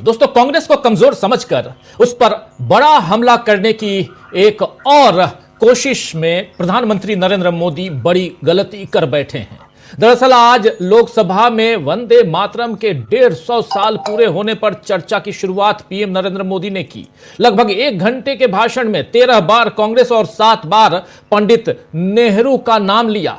दोस्तों, कांग्रेस को कमजोर समझकर उस पर बड़ा हमला करने की एक और कोशिश में प्रधानमंत्री नरेंद्र मोदी बड़ी गलती कर बैठे हैं। दरअसल आज लोकसभा में वंदे मातरम के 150 साल पूरे होने पर चर्चा की शुरुआत पीएम नरेंद्र मोदी ने की। लगभग 1 घंटे के भाषण में 13 बार कांग्रेस और 7 बार पंडित नेहरू का नाम लिया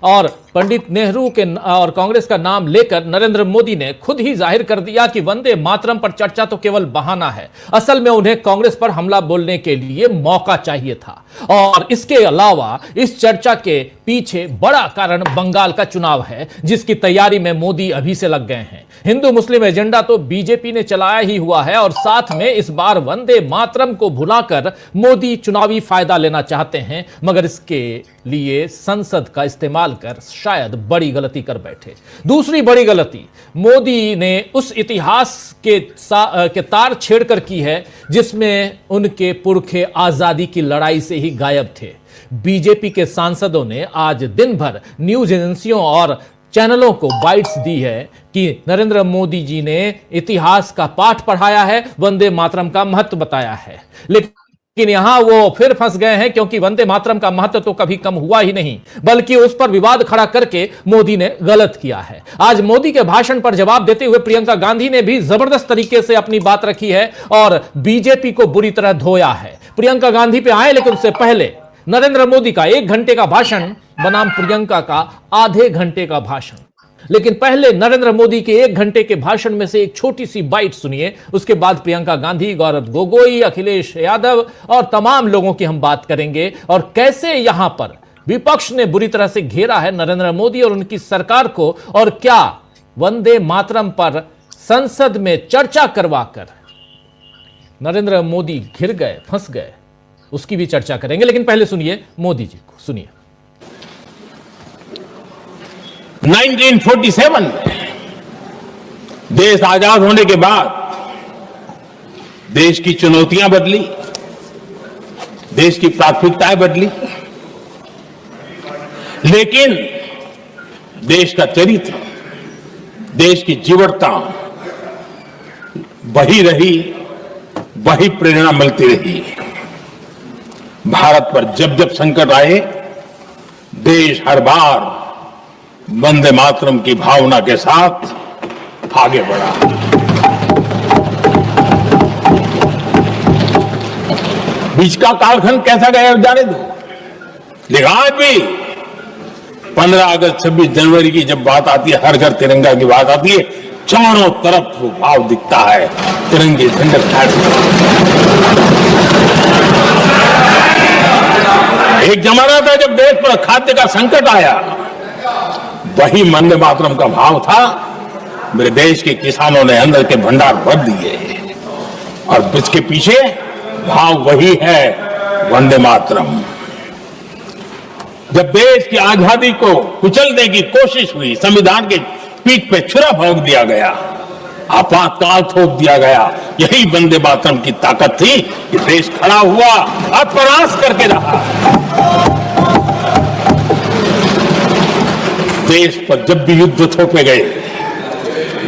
और पंडित नेहरू के और कांग्रेस का नाम लेकर नरेंद्र मोदी ने खुद ही जाहिर कर दिया कि वंदे मातरम पर चर्चा तो केवल बहाना है। असल में उन्हें कांग्रेस पर हमला बोलने के लिए मौका चाहिए था। और इसके अलावा इस चर्चा के पीछे बड़ा कारण बंगाल का चुनाव है, जिसकी तैयारी में मोदी अभी से लग गए हैं। हिंदू मुस्लिम एजेंडा तो बीजेपी ने चलाया ही हुआ है और साथ में इस बार वंदे मातरम को भुलाकर मोदी चुनावी फायदा लेना चाहते हैं, मगर इसके लिए संसद का इस्तेमाल कर शायद बड़ी गलती कर बैठे। दूसरी बड़ी गलती मोदी ने उस इतिहास के तार छेड़कर की है जिसमें उनके पुरखे आजादी की लड़ाई से ही गायब थे। बीजेपी के सांसदों ने आज दिन भर न्यूज एजेंसियों और चैनलों को बाइट्स दी है कि नरेंद्र मोदी जी ने इतिहास का पाठ पढ़ाया है, वंदे मातरम का महत्व बताया है। लेकिन यहां वो फिर फंस गए हैं, क्योंकि वंदे मातरम का महत्व तो कभी कम हुआ ही नहीं, बल्कि उस पर विवाद खड़ा करके मोदी ने गलत किया है। आज मोदी के भाषण पर जवाब देते हुए प्रियंका गांधी ने भी जबरदस्त तरीके से अपनी बात रखी है और बीजेपी को बुरी तरह धोया है। प्रियंका गांधी पे आए, लेकिन उससे पहले नरेंद्र मोदी का 1 घंटे का भाषण बनाम प्रियंका का आधे घंटे का भाषण। लेकिन पहले नरेंद्र मोदी के 1 घंटे के भाषण में से एक छोटी सी बाइट सुनिए, उसके बाद प्रियंका गांधी, गौरव गोगोई, अखिलेश यादव और तमाम लोगों की हम बात करेंगे और कैसे यहां पर विपक्ष ने बुरी तरह से घेरा है नरेंद्र मोदी और उनकी सरकार को, और क्या वंदे मातरम पर संसद में चर्चा करवाकर नरेंद्र मोदी घिर गए, फंस गए, उसकी भी चर्चा करेंगे। लेकिन पहले सुनिए मोदी जी को, सुनिए। 1947 में देश आजाद होने के बाद देश की चुनौतियां बदली, देश की प्राथमिकताएं बदली, लेकिन देश का चरित्र, देश की जीवटता वही रही, वही प्रेरणा मिलती रही। भारत पर जब जब संकट आए, देश हर बार वंदे मातरम की भावना के साथ आगे बढ़ा। बीच का कालखंड कैसा गया जाने दो, लेकिन आज भी 15 अगस्त 26 जनवरी की जब बात आती है, हर घर तिरंगा की बात आती है, चारों तरफ वो भाव दिखता है, तिरंगे झंडे एक जमाना था जब देश पर खाद्य का संकट आया, वही वंदे मातरम का भाव था। मेरे देश के किसानों ने अंदर के भंडार भर दिए और इसके पीछे भाव वही है, वंदे मातरम। जब देश की आजादी को कुचलने की कोशिश हुई, संविधान के पीठ पे छुरा भोंक दिया गया, आपातकाल थोप दिया गया, यही वंदे मातरम की ताकत थी कि देश खड़ा हुआ और प्रयास करके रहा। देश पर जब भी युद्ध थोपे गए,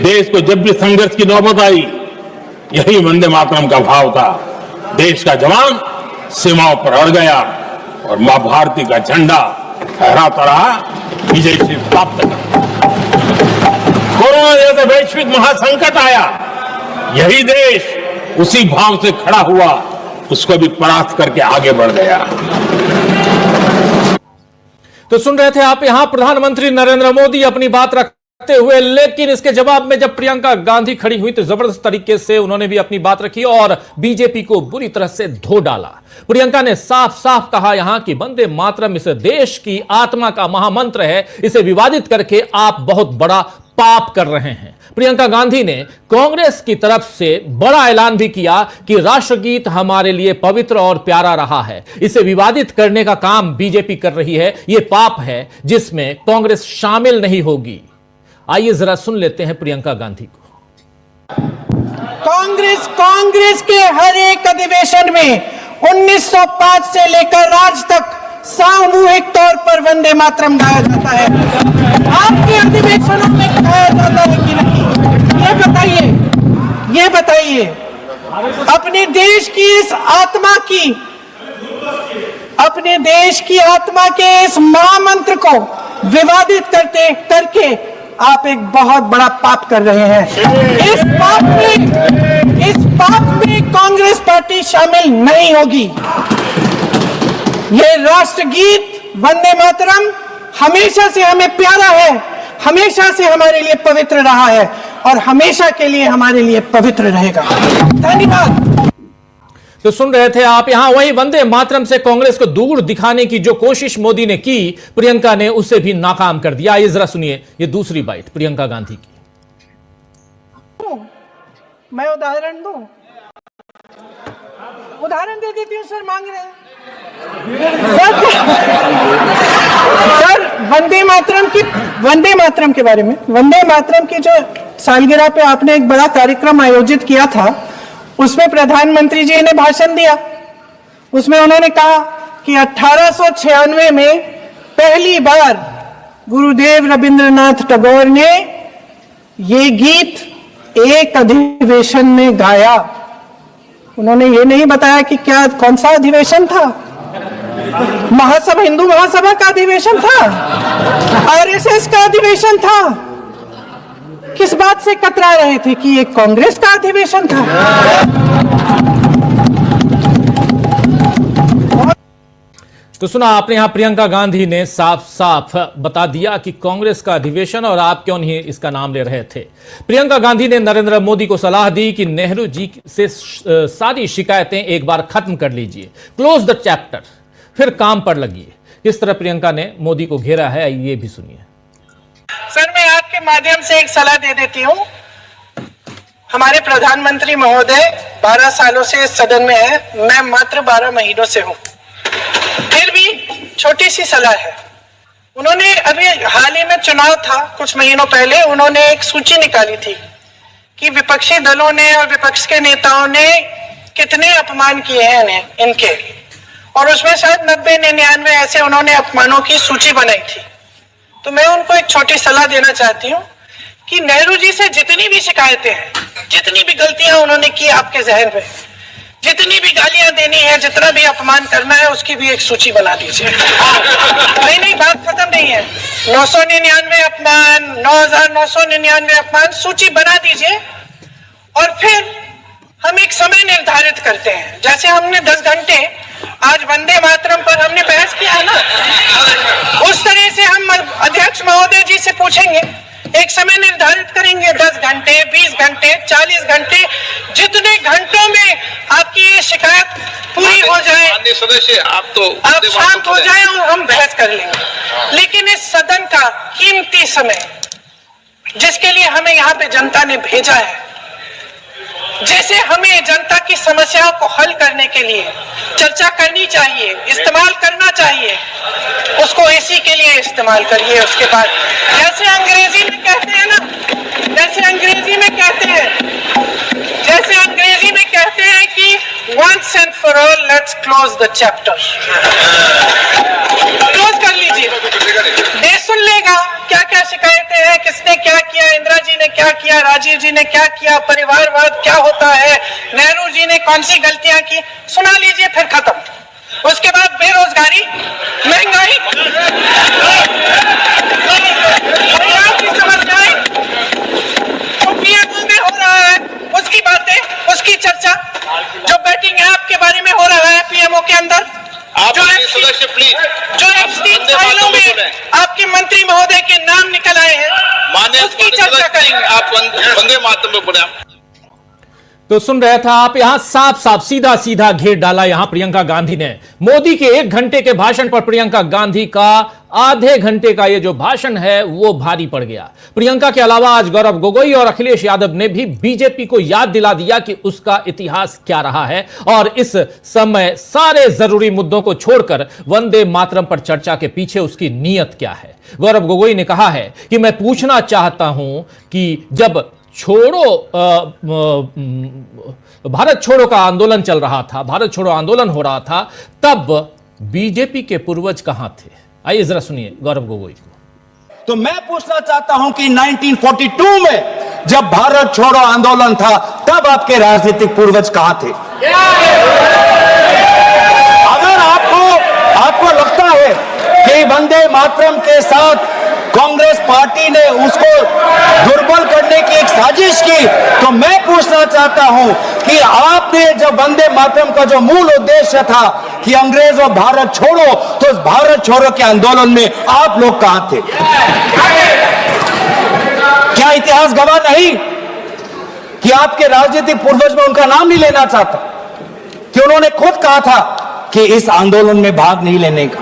देश को जब भी संघर्ष की नौबत आई, यही वंदे मातरम का भाव था। देश का जवान सीमाओं पर अड़ गया और मां भारती का झंडा फहराता रहा, विजय से प्राप्त कर। कोरोना जैसे वैश्विक महासंकट आया, यही देश उसी भाव से खड़ा हुआ, उसको भी परास्त करके आगे बढ़ गया। तो सुन रहे थे आप यहां प्रधानमंत्री नरेंद्र मोदी अपनी बात रखते हुए, लेकिन इसके जवाब में जब प्रियंका गांधी खड़ी हुई तो जबरदस्त तरीके से उन्होंने भी अपनी बात रखी और बीजेपी को बुरी तरह से धो डाला। प्रियंका ने साफ साफ कहा यहां कि वंदे मातरम इस देश की आत्मा का महामंत्र है, इसे विवादित करके आप बहुत बड़ा पाप कर रहे हैं। प्रियंका गांधी ने कांग्रेस की तरफ से बड़ा ऐलान भी किया कि राष्ट्रगीत हमारे लिए पवित्र और प्यारा रहा है, इसे विवादित करने का काम बीजेपी कर रही है, यह पाप है जिसमें कांग्रेस शामिल नहीं होगी। आइए जरा सुन लेते हैं प्रियंका गांधी को। कांग्रेस के हर एक अधिवेशन में 1905 से लेकर आज तक सामूहिक तौर पर वंदे मातरम गाया जाता है। आपके अधिवेशनों में गाया जाता है कि नहीं, ये बताइए। ये बताइए, अपने देश की इस आत्मा की, अपने देश की आत्मा के इस महामंत्र को विवादित करके आप एक बहुत बड़ा पाप कर रहे हैं। इस पाप में कांग्रेस पार्टी शामिल नहीं होगी। ये राष्ट्रगीत वंदे मातरम हमेशा से हमें प्यारा है, हमेशा से हमारे लिए पवित्र रहा है और हमेशा के लिए हमारे लिए पवित्र रहेगा। धन्यवाद। तो सुन रहे थे आप यहां, वही वंदे मातरम से कांग्रेस को दूर दिखाने की जो कोशिश मोदी ने की, प्रियंका ने उसे भी नाकाम कर दिया। ये जरा सुनिए ये दूसरी बाइट प्रियंका गांधी की। मैं उदाहरण दूं, उदाहरण दे देती हूं सर, मांग रहे हैं सर वंदे मातरम के बारे में, वंदे मातरम की जो सालगिरह पे आपने एक बड़ा कार्यक्रम आयोजित किया था, उसमें प्रधानमंत्री जी ने भाषण दिया। उसमें उन्होंने कहा कि 1896 में पहली बार गुरुदेव रविंद्रनाथ टैगोर ने ये गीत एक अधिवेशन में गाया। उन्होंने ये नहीं बताया कि क्या कौन सा अधिवेशन था, महासभा, हिंदू महासभा का अधिवेशन था, आरएसएस का अधिवेशन था। किस बात से कतरा रहे थे कि ये कांग्रेस का अधिवेशन था? तो सुना आपने यहां, प्रियंका गांधी ने साफ साफ बता दिया कि कांग्रेस का अधिवेशन, और आप क्यों नहीं इसका नाम ले रहे थे। प्रियंका गांधी ने नरेंद्र मोदी को सलाह दी कि नेहरू जी से सारी शिकायतें एक बार खत्म कर लीजिए, क्लोज द चैप्टर, फिर काम पर लगिए। किस तरह प्रियंका ने मोदी को घेरा है, ये भी सुनिए। सर, मैं आपके माध्यम से एक सलाह दे देती हूँ। हमारे प्रधानमंत्री महोदय 12 सालों से इस सदन में है, मैं मात्र 12 महीनों से हूँ। फिर भी छोटी सी सलाह है। उन्होंने अभी हाल ही में चुनाव था, कुछ महीनों पहले उन्होंने एक सूची निकाली थी कि विपक्षी दलों ने और विपक्ष के नेताओं ने कितने अपमान किए हैं इनके, और उसमें शायद 90-99 ऐसे उन्होंने अपमानों की सूची बनाई थी। तो मैं उनको एक छोटी सलाह देना चाहती हूँ कि नेहरू जी से जितनी भी शिकायतें हैं, जितनी भी गलतियां उन्होंने की आपके जहन में, जितनी भी गालियां देनी है, जितना भी अपमान करना है, उसकी भी एक सूची बना दीजिए। नहीं, बात खत्म नहीं है। 999 अपमान, 9,999 अपमान, सूची बना दीजिए और फिर हम एक समय निर्धारित करते हैं। जैसे हमने 10 घंटे आज वंदे मातरम पर हमने बहस किया है ना, उस तरह से हम अध्यक्ष महोदय जी से पूछेंगे, एक समय निर्धारित करेंगे, 10 घंटे, 20 घंटे, 40 घंटे, जितने घंटों में आपकी ये शिकायत पूरी हो जाए, माननीय सदस्य आप शांत हो जाए और हम बहस कर लेंगे। लेकिन इस सदन का कीमती समय, जिसके लिए हमें यहाँ पे जनता ने भेजा है, जैसे हमें जनता की समस्याओं को हल करने के लिए चर्चा करनी चाहिए, इस्तेमाल करना चाहिए, उसको इसी के लिए इस्तेमाल करिए। उसके बाद जैसे अंग्रेजी में कहते हैं ना, जैसे अंग्रेजी में कहते हैं कि once and for all let's close the chapter, close कर लीजिए। देश सुन लेगा क्या क्या शिकायतें हैं, किसने क्या किया, इंदिरा जी ने क्या किया, राजीव जी ने क्या किया, परिवारवाद क्या होता है, नेहरू जी ने कौन सी गलतियां की, सुना लीजिए, फिर खत्म। उसके बाद बेरोजगारी, महंगाई की समस्याएं, जो पीएमओ में हो रहा है उसकी बातें, उसकी चर्चा, जो बैटिंग ऐप के बारे में हो रहा है पीएमओ के अंदर, जो सदस्य प्लीज, जो एप्स्टीन फाइलों में आपके मंत्री महोदय के नाम निकल आए हैं, माननीय उसकी चर्चा करेंगे। आप वंदे मातरम में बोले। तो सुन रहे थे आप, यहां साफ साफ सीधा सीधा घेर डाला यहां प्रियंका गांधी ने। मोदी के 1 घंटे के भाषण पर प्रियंका गांधी का आधे घंटे का ये जो भाषण है वो भारी पड़ गया। प्रियंका के अलावा आज गौरव गोगोई और अखिलेश यादव ने भी बीजेपी को याद दिला दिया कि उसका इतिहास क्या रहा है और इस समय सारे जरूरी मुद्दों को छोड़कर वंदे मातरम पर चर्चा के पीछे उसकी नीयत क्या है। गौरव गोगोई ने कहा है कि मैं पूछना चाहता हूं कि जब भारत छोड़ो का आंदोलन चल रहा था, भारत छोड़ो आंदोलन हो रहा था, तब बीजेपी के पूर्वज कहां थे? आइए जरा सुनिए गौरव गोगोई को। तो मैं पूछना चाहता हूं कि 1942 में जब भारत छोड़ो आंदोलन था तब आपके राजनीतिक पूर्वज कहां थे? अगर आपको लगता है कि वंदे मातरम के साथ कांग्रेस पार्टी ने उसको दुर्बल करने की एक साजिश की, तो मैं पूछना चाहता हूं कि आपने जब वंदे मातरम का जो मूल उद्देश्य था कि अंग्रेज और भारत छोड़ो, तो उस भारत छोड़ो के आंदोलन में आप लोग कहां थे? क्या इतिहास गवाह नहीं कि आपके राजनीतिक पूर्वज में उनका नाम नहीं लेना चाहता, कि उन्होंने खुद कहा था कि इस आंदोलन में भाग नहीं लेने का,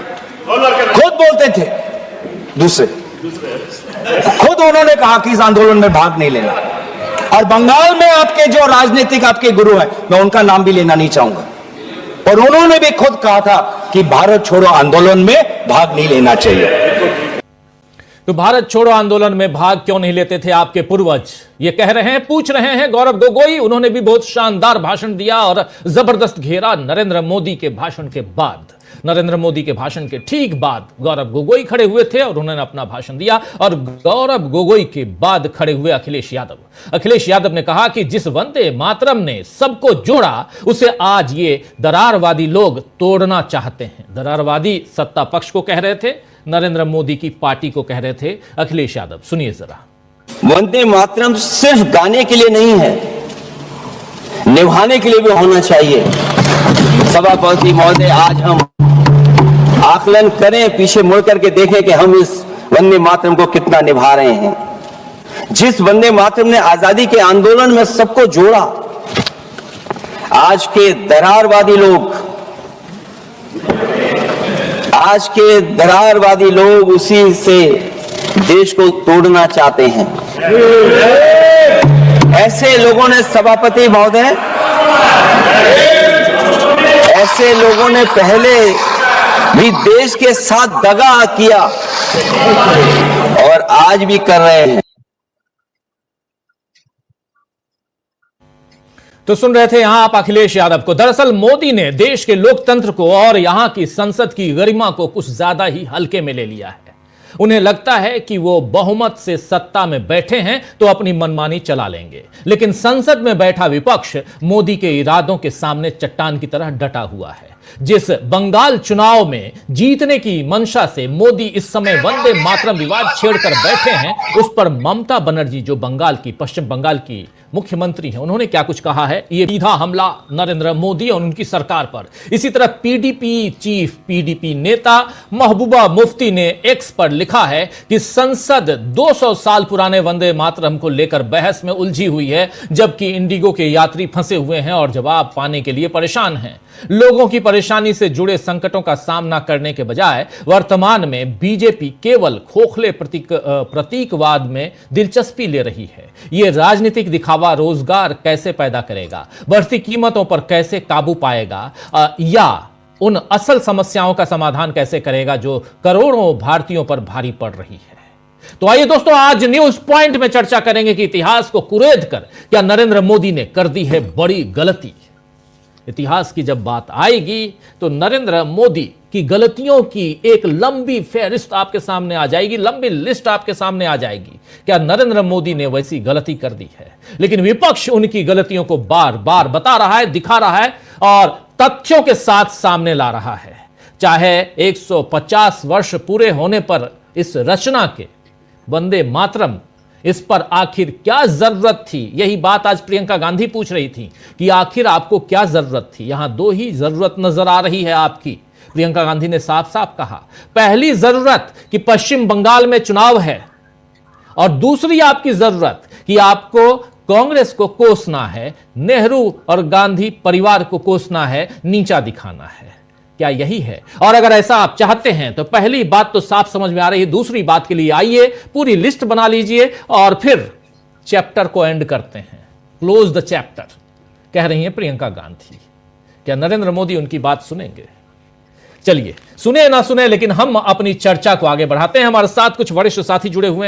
खुद बोलते थे दूसरे, खुद उन्होंने कहा कि इस आंदोलन में भाग नहीं लेना। और बंगाल में आपके जो राजनीतिक आपके गुरु हैं, मैं उनका नाम भी लेना नहीं चाहूंगा, और उन्होंने भी खुद कहा था कि भारत छोड़ो आंदोलन में भाग नहीं लेना चाहिए। तो भारत छोड़ो आंदोलन में भाग क्यों नहीं लेते थे आपके पूर्वज, ये कह रहे हैं, पूछ रहे हैं गौरव गोगोई। उन्होंने भी बहुत शानदार भाषण दिया और जबरदस्त घेरा नरेंद्र मोदी के भाषण के बाद। नरेंद्र मोदी के भाषण के ठीक बाद गौरव गोगोई खड़े हुए थे और उन्होंने अपना भाषण दिया। और गौरव गोगोई के बाद खड़े हुए अखिलेश यादव। अखिलेश यादव ने कहा कि जिस वंदे मातरम ने सबको जोड़ा, उसे आज ये दरारवादी लोग तोड़ना चाहते हैं। दरारवादी सत्ता पक्ष को कह रहे थे, नरेंद्र मोदी की पार्टी को कह रहे थे अखिलेश यादव। सुनिए जरा। वंदे मातरम सिर्फ गाने के लिए नहीं है, निभाने के लिए भी होना चाहिए। सभापति महोदय, आज हम आकलन करें, पीछे मुड़ करके देखें कि हम इस वंदे मातरम को कितना निभा रहे हैं। जिस वंदे मातरम ने आजादी के आंदोलन में सबको जोड़ा, आज के दरारवादी लोग उसी से देश को तोड़ना चाहते हैं। ऐसे लोगों ने, सभापति महोदय, ऐसे लोगों ने पहले भी देश के साथ दगा किया और आज भी कर रहे हैं। तो सुन रहे थे यहां आप अखिलेश यादव को। दरअसल मोदी ने देश के लोकतंत्र को और यहां की संसद की गरिमा को कुछ ज्यादा ही हल्के में ले लिया है। उन्हें लगता है कि वो बहुमत से सत्ता में बैठे हैं तो अपनी मनमानी चला लेंगे, लेकिन संसद में बैठा विपक्ष मोदी के इरादों के सामने चट्टान की तरह डटा हुआ है। जिस बंगाल चुनाव में जीतने की मंशा से मोदी इस समय वंदे मातरम विवाद छेड़कर बैठे हैं, उस पर ममता बनर्जी, जो पश्चिम बंगाल की मुख्यमंत्री हैं, उन्होंने क्या कुछ कहा है। ये सीधा हमला नरेंद्र मोदी और उनकी सरकार पर। इसी तरह पीडीपी नेता महबूबा मुफ्ती ने एक्स पर लिखा है कि संसद 200 साल पुराने वंदे मातरम को लेकर बहस में उलझी हुई है, जबकि इंडिगो के यात्री फंसे हुए हैं और जवाब पाने के लिए परेशान हैं। लोगों की परेशानी से जुड़े संकटों का सामना करने के बजाय वर्तमान में बीजेपी केवल खोखले प्रतीकवाद में दिलचस्पी ले रही है। यह राजनीतिक दिखावा रोजगार कैसे पैदा करेगा, बढ़ती कीमतों पर कैसे काबू पाएगा, या उन असल समस्याओं का समाधान कैसे करेगा जो करोड़ों भारतीयों पर भारी पड़ रही है। तो आइए दोस्तों, आज न्यूज पॉइंट में चर्चा करेंगे कि इतिहास को कुरेद कर क्या नरेंद्र मोदी ने कर दी है बड़ी गलती। इतिहास की जब बात आएगी तो नरेंद्र मोदी की गलतियों की एक लंबी फहरिस्त आपके सामने आ जाएगी, लंबी लिस्ट आपके सामने आ जाएगी। क्या नरेंद्र मोदी ने वैसी गलती कर दी है? लेकिन विपक्ष उनकी गलतियों को बार बार बता रहा है, दिखा रहा है और तथ्यों के साथ सामने ला रहा है। चाहे 150 वर्ष पूरे होने पर इस रचना के वंदे मातरम, इस पर आखिर क्या जरूरत थी? यही बात आज प्रियंका गांधी पूछ रही थी कि आखिर आपको क्या जरूरत थी। यहां दो ही जरूरत नजर आ रही है आपकी। प्रियंका गांधी ने साफ साफ कहा, पहली जरूरत कि पश्चिम बंगाल में चुनाव है, और दूसरी आपकी जरूरत कि आपको कांग्रेस को कोसना है, नेहरू और गांधी परिवार को कोसना है, नीचा दिखाना है। क्या यही है? और अगर ऐसा आप चाहते हैं तो पहली बात तो साफ समझ में आ रही है। दूसरी बात के लिए आइए पूरी लिस्ट बना लीजिए और फिर चैप्टर को एंड करते हैं। क्लोज द चैप्टर, कह रही हैं प्रियंका गांधी। क्या नरेंद्र मोदी उनकी बात सुनेंगे? चलिए, सुने ना सुने, लेकिन हम अपनी चर्चा को आगे बढ़ाते हैं। हमारे साथ कुछ वरिष्ठ साथी जुड़े हुए हैं।